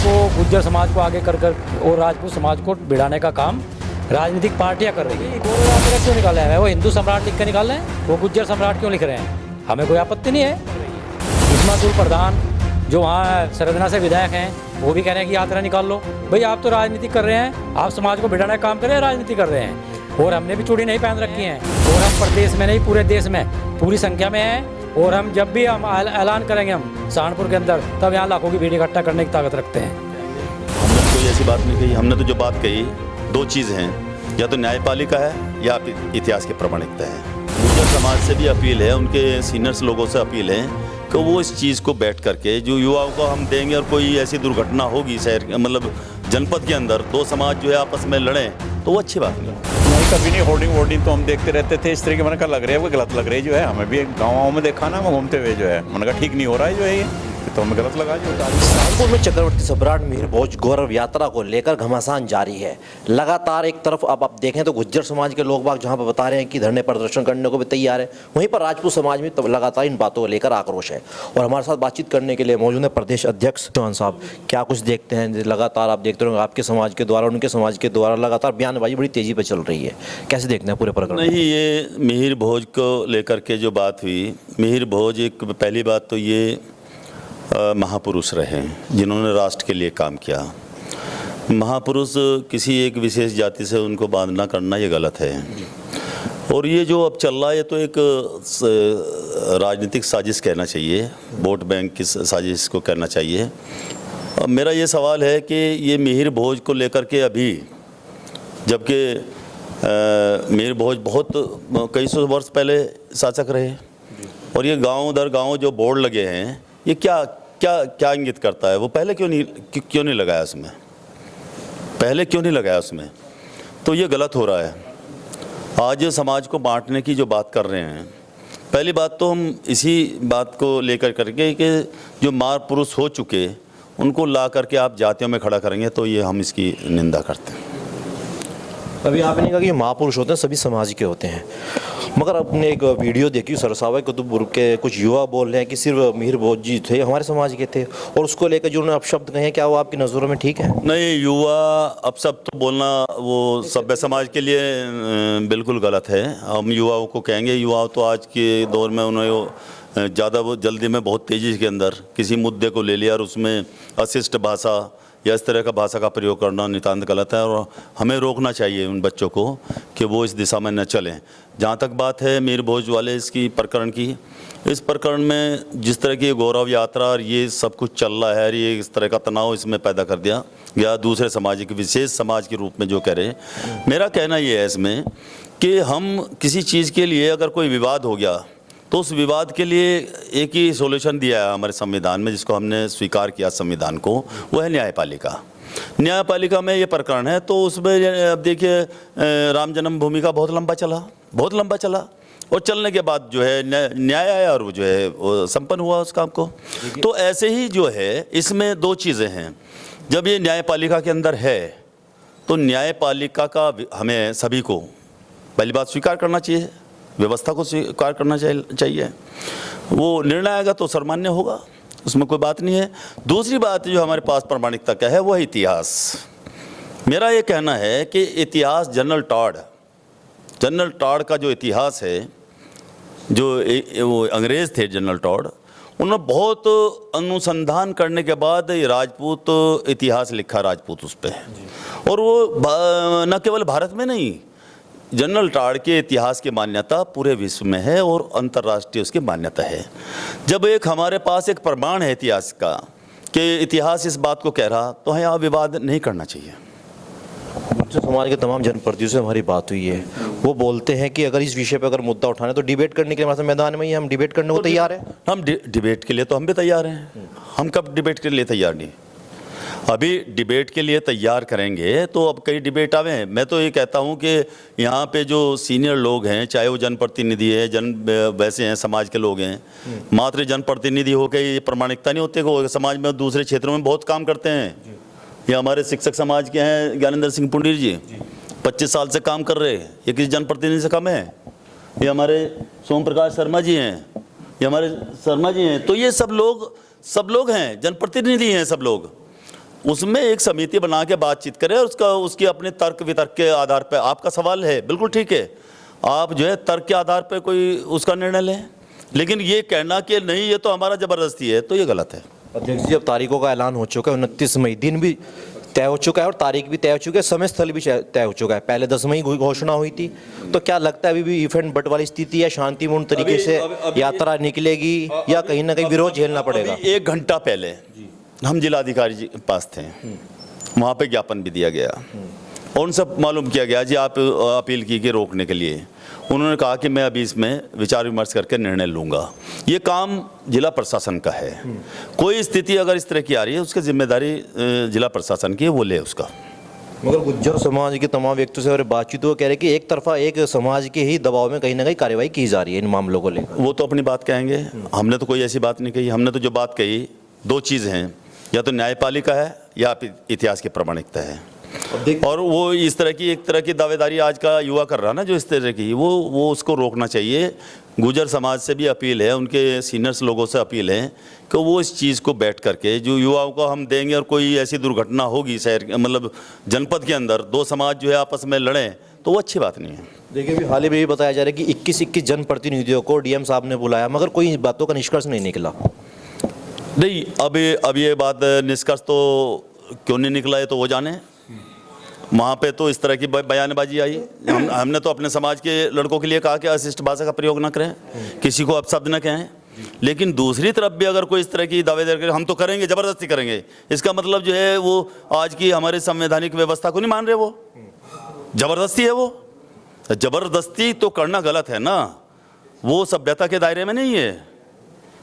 को, गुज्जर समाज को आगे कर और राजपूत समाज को भिड़ाने का काम राजनीतिक पार्टियां कर रही है। गौरव क्यों निकाला है? वो हिंदू सम्राट लिख के निकाल रहे हैं, वो गुज्जर सम्राट क्यों लिख रहे हैं? हमें कोई आपत्ति नहीं है। इस्मातुल प्रधान जो वहाँ सरदना से विधायक हैं, वो भी कह रहे हैं कि यात्रा निकाल लो। भाई आप तो राजनीति कर रहे हैं, आप समाज को भिड़ाने का काम कर रहे हैं, राजनीति कर रहे हैं। और हमने भी चूड़ी नहीं पहन रखी है, और हम प्रदेश में नहीं पूरे देश में पूरी संख्या में हैं। और हम जब भी हम ऐलान करेंगे हम सहारनपुर के अंदर, तब यहाँ लाखों की भीड़ इकट्ठा करने की ताकत रखते हैं। हमने कोई ऐसी बात नहीं कही। हमने तो जो बात कही, दो चीज़ हैं, या तो न्यायपालिका है या इतिहास की प्रामाणिकता है। गुज्जर समाज से भी अपील है, उनके सीनियर्स लोगों से अपील है कि वो इस चीज़ को बैठ करके जो युवाओं को हम देंगे, और कोई ऐसी दुर्घटना होगी शहर मतलब जनपद के अंदर, दो समाज जो है आपस में लड़ें, तो वो अच्छी बात नहीं। कभी नहीं होर्डिंग तो हम देखते रहते थे इस तरह के। मैंने कहा लग रहा है वो गलत लग रही है जो है। हमें भी गाँव में देखा ना, वो घूमते हुए जो है, मैंने कहा ठीक नहीं हो रहा है जो है ये, तो हमें गलत लगा जो। सहारनपुर में चक्रवर्ती सम्राट मिहिर भोज गौरव यात्रा को लेकर घमासान जारी है। लगातार एक तरफ अब आप देखें तो गुज्जर समाज के लोग बाग जहां पर बता रहे हैं कि धरने प्रदर्शन करने को भी तैयार है, वहीं पर राजपूत समाज में तो लगातार इन बातों को लेकर आक्रोश है। और हमारे साथ बातचीत करने के लिए मौजूद है प्रदेश अध्यक्ष चौहान साहब। क्या कुछ देखते हैं? लगातार आप देखते होंगे आपके समाज के द्वारा, उनके समाज के द्वारा लगातार बयानबाजी बड़ी तेजी पर चल रही है, कैसे देखते हैं पूरे प्रकरण? नहीं, ये मिहिर भोज को लेकर के जो बात हुई, मिहिर भोज एक पहली बात तो ये महापुरुष रहे जिन्होंने राष्ट्र के लिए काम किया। महापुरुष किसी एक विशेष जाति से उनको बांधना करना ये गलत है। और ये जो अब चल रहा है, ये तो एक राजनीतिक साजिश कहना चाहिए, वोट बैंक की साजिश को कहना चाहिए। अब मेरा ये सवाल है कि ये मिहिर भोज को लेकर के अभी, जबकि मिहिर भोज बहुत कई सौ वर्ष पहले शासक रहे, और ये गांव दर गांव जो बोर्ड लगे हैं, ये क्या क्या क्या इंगित करता है? वो पहले क्यों नहीं लगाया उसमें? पहले क्यों नहीं लगाया उसमें? तो ये गलत हो रहा है। आज समाज को बांटने की जो बात कर रहे हैं, पहली बात तो हम इसी बात को लेकर करके कि जो महापुरुष हो चुके उनको ला करके आप जातियों में खड़ा करेंगे, तो ये हम इसकी निंदा करते हैं। अभी आपने कहा कि महापुरुष होते हैं सभी समाज के होते हैं, मगर आपने एक वीडियो देखी सरसावा कुतुबपुर के कुछ युवा बोल रहे हैं कि सिर्फ मिहिर भोज जी थे हमारे समाज के थे, और उसको लेकर जो उन्होंने अपशब्द कहे हैं, क्या वो आपकी नज़रों में ठीक है? नहीं, युवा अपशब्द तो बोलना वो सभ्य समाज के लिए बिल्कुल गलत है। हम युवाओं को कहेंगे, युवा तो आज के दौर में उन्हें ज़्यादा वो जल्दी में बहुत तेज़ी के अंदर किसी मुद्दे को ले लिया और उसमें अशिष्ट भाषा या इस तरह का भाषा का प्रयोग करना नितांत गलत है, और हमें रोकना चाहिए उन बच्चों को कि वो इस दिशा में न चलें। जहाँ तक बात है मिहिर भोज वाले इसकी प्रकरण की, इस प्रकरण में जिस तरह की गौरव यात्रा और ये सब कुछ चल रहा है, ये इस तरह का तनाव इसमें पैदा कर दिया या दूसरे समाज के विशेष समाज के रूप में जो कह रहे हैं, मेरा कहना ये है इसमें कि हम किसी चीज़ के लिए अगर कोई विवाद हो गया तो उस विवाद के लिए एक ही सॉल्यूशन दिया है हमारे संविधान में, जिसको हमने स्वीकार किया संविधान को, वो है न्यायपालिका। न्यायपालिका में ये प्रकरण है, तो उसमें अब देखिए राम जन्मभूमि का बहुत लंबा चला, और चलने के बाद जो है न्याय आया और वो जो है वो संपन्न हुआ उस काम को। तो ऐसे ही जो है इसमें दो चीज़ें हैं। जब ये न्यायपालिका के अंदर है तो न्यायपालिका का हमें सभी को पहली बात स्वीकार करना चाहिए, व्यवस्था को स्वीकार करना चाहिए। वो निर्णय आएगा तो सर्वमान्य होगा, उसमें कोई बात नहीं है। दूसरी बात जो हमारे पास प्रामाणिकता क्या है, वो है इतिहास। मेरा ये कहना है कि इतिहास जनरल टॉड का जो इतिहास है, जो वो अंग्रेज़ थे जनरल टॉड, उन्होंने बहुत अनुसंधान करने के बाद ये राजपूत इतिहास लिखा, राजपूत उस पर। और वो न केवल भारत में नहीं, जनरल टॉड के इतिहास की मान्यता पूरे विश्व में है और अंतर्राष्ट्रीय उसकी मान्यता है। जब एक हमारे पास एक प्रमाण है इतिहास का कि इतिहास इस बात को कह रहा, तो यहाँ विवाद नहीं करना चाहिए। गुज्जर समाज के तमाम जनप्रतिनिधियों से हमारी बात हुई है, वो बोलते हैं कि अगर इस विषय पर अगर मुद्दा उठाने तो डिबेट करने के लिए हमारे मैदान में ही हम डिबेट करने को तैयार हैं। हम डिबेट के लिए तो हम भी तैयार हैं। हम कब डिबेट के लिए तैयार नहीं? अभी डिबेट के लिए तैयार करेंगे तो अब कई डिबेट आवे हैं। मैं तो ये कहता हूँ कि यहाँ पे जो सीनियर लोग हैं, चाहे वो जनप्रतिनिधि है, वैसे हैं समाज के लोग हैं, मात्र जनप्रतिनिधि होकर ये प्रमाणिकता नहीं होती कि समाज में दूसरे क्षेत्रों में बहुत काम करते हैं। ये हमारे शिक्षक समाज के हैं ज्ञानेंद्र सिंह पुंडीर जी, 25 साल से काम कर रहे हैं, ये किसी जनप्रतिनिधि से कम है। ये हमारे सोम प्रकाश शर्मा जी हैं, ये हमारे शर्मा जी हैं। तो ये सब लोग हैं, जनप्रतिनिधि हैं सब लोग। उसमें एक समिति बना के बातचीत करें और उसकी अपने तर्क वितर्क के आधार पर, आपका सवाल है बिल्कुल ठीक है, आप जो है तर्क के आधार पर कोई उसका निर्णय लें, लेकिन ये कहना कि नहीं ये तो हमारा ज़बरदस्ती है, तो ये गलत है। अध्यक्ष जी, अब तारीखों का ऐलान हो चुका है, 29 मई दिन भी तय हो चुका है और तारीख भी तय हो चुकी है, समय स्थल भी तय हो चुका है। पहले 10 मई घोषणा हुई थी, तो क्या लगता है अभी भी इफेंट बट वाली स्थिति है, शांतिपूर्ण तरीके से यात्रा निकलेगी या कहीं ना कहीं विरोध झेलना पड़ेगा? 1 घंटा पहले हम जिलाधिकारी जी के पास थे, वहाँ पे ज्ञापन भी दिया गया और उनसे मालूम किया गया जी आप अपील की कि रोकने के लिए। उन्होंने कहा कि मैं अभी इसमें विचार विमर्श करके निर्णय लूँगा। ये काम जिला प्रशासन का है, कोई स्थिति अगर इस तरह की आ रही है उसकी जिम्मेदारी जिला प्रशासन की है, वो ले उसका। मगर गुज्जर समाज के तमाम व्यक्तियों से और बातचीत हुआ कह रहे हैं कि एक तरफा एक समाज के ही दबाव में कहीं ना कहीं कार्रवाई की जा रही है इन मामलों को लेकर। वो तो अपनी बात कहेंगे, हमने तो कोई ऐसी बात नहीं कही। हमने तो जो बात कही 2 चीज़ हैं, या तो न्यायपालिका है या इतिहास की प्रामाणिकता है। और वो इस तरह की एक तरह की दावेदारी आज का युवा कर रहा है ना, जो इस तरह की, वो उसको रोकना चाहिए। गुजर समाज से भी अपील है, उनके सीनियर्स लोगों से अपील है कि वो इस चीज़ को बैठ करके जो युवाओं को हम देंगे और कोई ऐसी दुर्घटना होगी शहर मतलब जनपद के अंदर 2 समाज जो है आपस में लड़ें, तो वो अच्छी बात नहीं है। देखिए अभी हाल ही में भी बताया जा रहा है कि 21 जनप्रतिनिधियों को डीएम साहब ने बुलाया, मगर कोई बातों का निष्कर्ष नहीं निकला। नहीं, अब ये बात निष्कर्ष तो क्यों नहीं निकला है तो वो जाने। वहाँ पे तो इस तरह की बयानबाजी आई। हमने तो अपने समाज के लड़कों के लिए कहा कि अशिष्ट भाषा का प्रयोग न करें, किसी को अपशब्द न कहें, लेकिन दूसरी तरफ भी अगर कोई इस तरह की दावेदारी करे हम तो करेंगे, ज़बरदस्ती करेंगे, इसका मतलब जो है वो आज की हमारे संवैधानिक व्यवस्था को नहीं मान रहे, वो ज़बरदस्ती है। वो ज़बरदस्ती तो करना गलत है ना, वो सभ्यता के दायरे में नहीं है।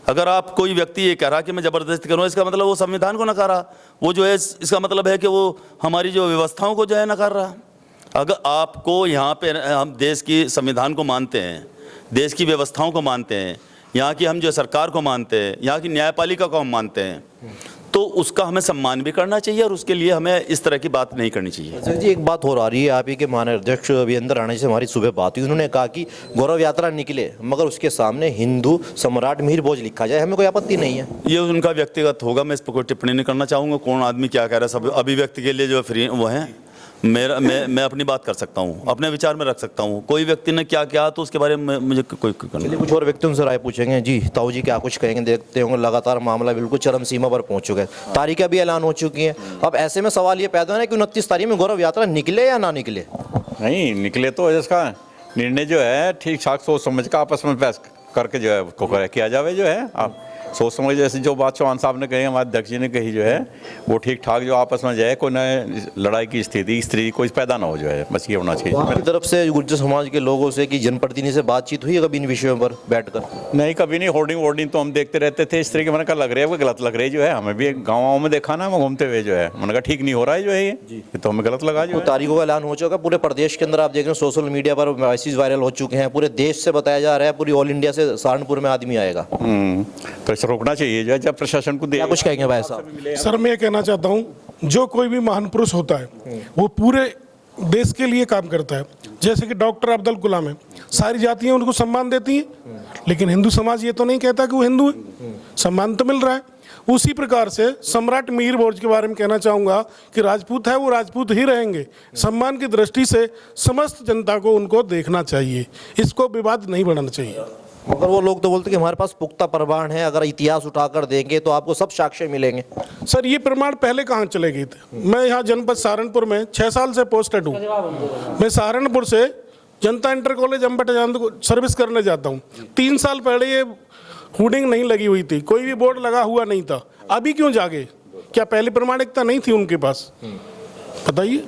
अगर आप कोई व्यक्ति ये कह रहा कि मैं ज़बरदस्ती करूँ, इसका मतलब वो संविधान को नकार रहा, वो जो है इसका मतलब है कि वो हमारी जो व्यवस्थाओं को जो है नकार रहा। अगर आपको यहाँ पे हम देश की संविधान को मानते हैं, देश की व्यवस्थाओं को मानते हैं, यहाँ की हम जो सरकार को मानते हैं, यहाँ की न्यायपालिका को हम मानते हैं, तो उसका हमें सम्मान भी करना चाहिए और उसके लिए हमें इस तरह की बात नहीं करनी चाहिए। सर जी, एक बात हो रही है, आप ही के माननीय अध्यक्ष वीरेंद्र राणा जी से हमारी सुबह बात हुई, उन्होंने कहा कि गौरव यात्रा निकले मगर उसके सामने हिंदू सम्राट मिहिर भोज लिखा जाए, हमें कोई आपत्ति नहीं है। ये उनका व्यक्तिगत होगा, मैं इस पर कोई टिप्पणी नहीं करना चाहूँगा। कौन आदमी क्या कह रहा है, सब अभिव्यक्ति के लिए जो फ्री वो है। मैं अपनी बात कर सकता हूँ, अपने विचार में रख सकता हूँ। कोई व्यक्ति ने क्या किया तो उसके बारे में मुझे कोई कुछ और व्यक्तियों से राय पूछेंगे। जी ताऊ जी क्या कुछ कहेंगे? देखते होंगे लगातार मामला बिल्कुल चरम सीमा पर पहुंच चुका है, तारीखें भी ऐलान हो चुकी हैं। अब ऐसे में सवाल ये पैदा है कि 29 तारीख में गौरव यात्रा निकले या ना निकले? नहीं निकले तो इसका निर्णय जो है ठीक ठाक सोच समझ का आपस में बहस करके जो है उसको किया जावे। जो है आप सोच समझ, जैसे जो बात चौहान साहब ने कही, हमारे अध्यक्ष जी ने कही, जो है वो ठीक ठाक जो आपस में जाए, कोई नए लड़ाई की स्थिति कोई पैदा ना हो, जो है बस ये होना चाहिए। मेरी तरफ से गुर्जर समाज के लोगों से कि जनप्रतिनिधि से बातचीत हुई है कभी इन विषयों पर बैठकर? नहीं, कभी नहीं। होर्डिंग तो हम देखते रहते थे इस तरीके, मैंने कहा लग रहा है वो गलत लग रही है। जो है हमें भी गाँव में देखा ना, हम घूमते हुए, जो है मैंने कहा ठीक नहीं हो रहा है, जो है ये तो हमें गलत लगा। जो तारीखों का ऐलान हो चुका है पूरे प्रदेश के अंदर, आप देख रहे हैं सोशल मीडिया पर मैसेज वायरल हो चुके हैं, पूरे देश से बताया जा रहा है, पूरी ऑल इंडिया से सहारनपुर में आदमी आएगा। तो इसे रोकना चाहिए जो है, जब प्रशासन को दे। क्या कुछ कहेंगे भाई साहब? सर मैं ये कहना चाहता हूँ, जो कोई भी महान पुरुष होता है वो पूरे देश के लिए काम करता है। जैसे कि डॉक्टर अब्दुल कलाम है, सारी जातियां उनको सम्मान देती हैं, लेकिन हिंदू समाज ये तो नहीं कहता कि वो हिंदू है, सम्मान तो मिल रहा है। उसी प्रकार से सम्राट मिहिर भोज के बारे में कहना चाहूँगा कि राजपूत है वो राजपूत ही रहेंगे। सम्मान की दृष्टि से समस्त जनता को उनको देखना चाहिए, इसको विवाद नहीं बढ़ाना चाहिए। मगर वो लोग तो बोलते कि हमारे पास पुख्ता प्रमाण है, अगर इतिहास उठाकर देंगे तो आपको सब साक्ष्य मिलेंगे। सर ये प्रमाण पहले कहाँ चले गए थे? मैं यहाँ जनपद सहारनपुर में 6 साल से पोस्टेड हूँ। मैं सहारनपुर से जनता इंटर कॉलेज अम्बट को सर्विस करने जाता हूँ। 3 साल पहले ये होर्डिंग नहीं लगी हुई थी, कोई भी बोर्ड लगा हुआ नहीं था। अभी क्यों जागे? क्या पहले प्रमाणिकता नहीं थी उनके पास? बताइए।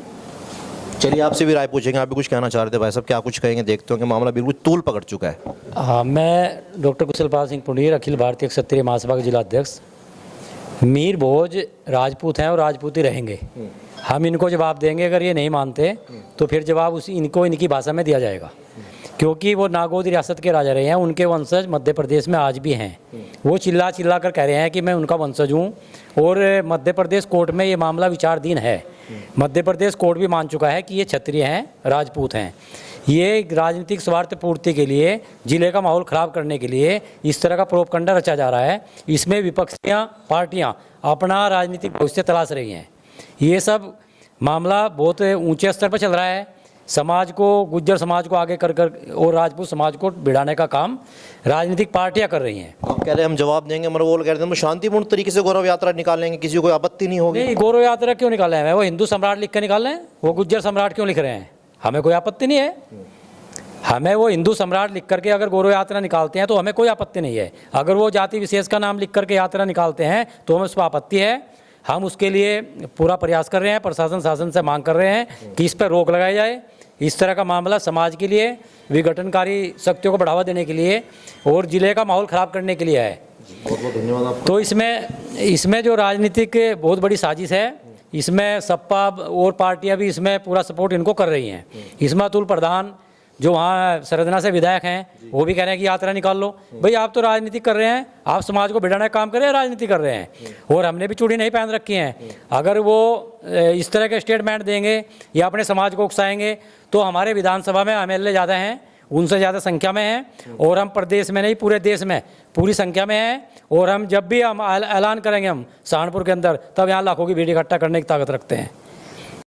चलिए आपसे भी राय पूछेंगे, आप भी कुछ कहना चाह रहे थे भाई साहब, क्या कुछ कहेंगे? देखते हो कि मामला बिल्कुल तूल पकड़ चुका है। हाँ, मैं डॉक्टर कुशलपाल सिंह पुंडीर, अखिल भारतीय क्षत्रिय महासभा के जिला अध्यक्ष। मिहिर भोज राजपूत हैं और राजपूत ही रहेंगे। हम इनको जवाब देंगे, अगर ये नहीं मानते तो फिर जवाब इनको इनकी भाषा में दिया जाएगा, क्योंकि वो नागौद रियासत के राजा रहे हैं। उनके वंशज मध्य प्रदेश में आज भी हैं। वो चिल्ला कर कह रहे हैं कि मैं उनका वंशज हूँ, और मध्य प्रदेश कोर्ट में ये मामला विचाराधीन है। मध्य प्रदेश कोर्ट भी मान चुका है कि ये क्षत्रिय हैं, राजपूत हैं। ये राजनीतिक स्वार्थ पूर्ति के लिए, जिले का माहौल ख़राब करने के लिए इस तरह का प्रोपगंडा रचा जा रहा है। इसमें विपक्षी पार्टियाँ अपना राजनीतिक भविष्य तलाश रही हैं। ये सब मामला बहुत ऊंचे स्तर पर चल रहा है। समाज को, गुज्जर समाज को आगे कर और राजपूत समाज को भिड़ाने का काम राजनीतिक पार्टियां कर रही हैं। आप कह रहे हैं हम जवाब देंगे, मगर वो कह रहे हैं हम शांतिपूर्ण तरीके से गौरव यात्रा निकालेंगे, किसी को कोई आपत्ति नहीं होगी। नहीं, गौरव यात्रा क्यों निकाले हैं? वो हिंदू सम्राट लिख कर निकाल रहे हैं, वो गुज्जर सम्राट क्यों लिख रहे हैं? हमें कोई आपत्ति नहीं है। हमें वो हिंदू सम्राट लिख करके अगर गौरव यात्रा निकालते हैं तो हमें कोई आपत्ति नहीं है। अगर वो जाति विशेष का नाम लिख करके यात्रा निकालते हैं तो हमें उस पर आपत्ति है। हम उसके लिए पूरा प्रयास कर रहे हैं, प्रशासन शासन से मांग कर रहे हैं कि इस पर रोक लगाई जाए। इस तरह का मामला समाज के लिए, विघटनकारी शक्तियों को बढ़ावा देने के लिए और जिले का माहौल ख़राब करने के लिए है। बहुत बहुत धन्यवाद आपका। तो इसमें जो राजनीतिक बहुत बड़ी साजिश है, इसमें सपा और पार्टियां भी इसमें पूरा सपोर्ट इनको कर रही हैं। इसमें अतुल प्रधान जो वहाँ सरदना से विधायक हैं वो भी कह रहे हैं कि यात्रा निकाल लो। भाई आप तो राजनीति कर रहे हैं, आप समाज को भिड़ाने का काम कर रहे हैं, राजनीति कर रहे हैं। और हमने भी चूड़ी नहीं पहन रखी हैं। अगर वो इस तरह के स्टेटमेंट देंगे या अपने समाज को उकसाएंगे तो हमारे विधानसभा में MLA ज़्यादा हैं, उनसे ज़्यादा संख्या में हैं, और हम प्रदेश में नहीं पूरे देश में पूरी संख्या में हैं। और हम जब भी हम ऐलान करेंगे हम सहारनपुर के अंदर, तब यहाँ लाखों की भीड़ इकट्ठा करने की ताकत रखते हैं।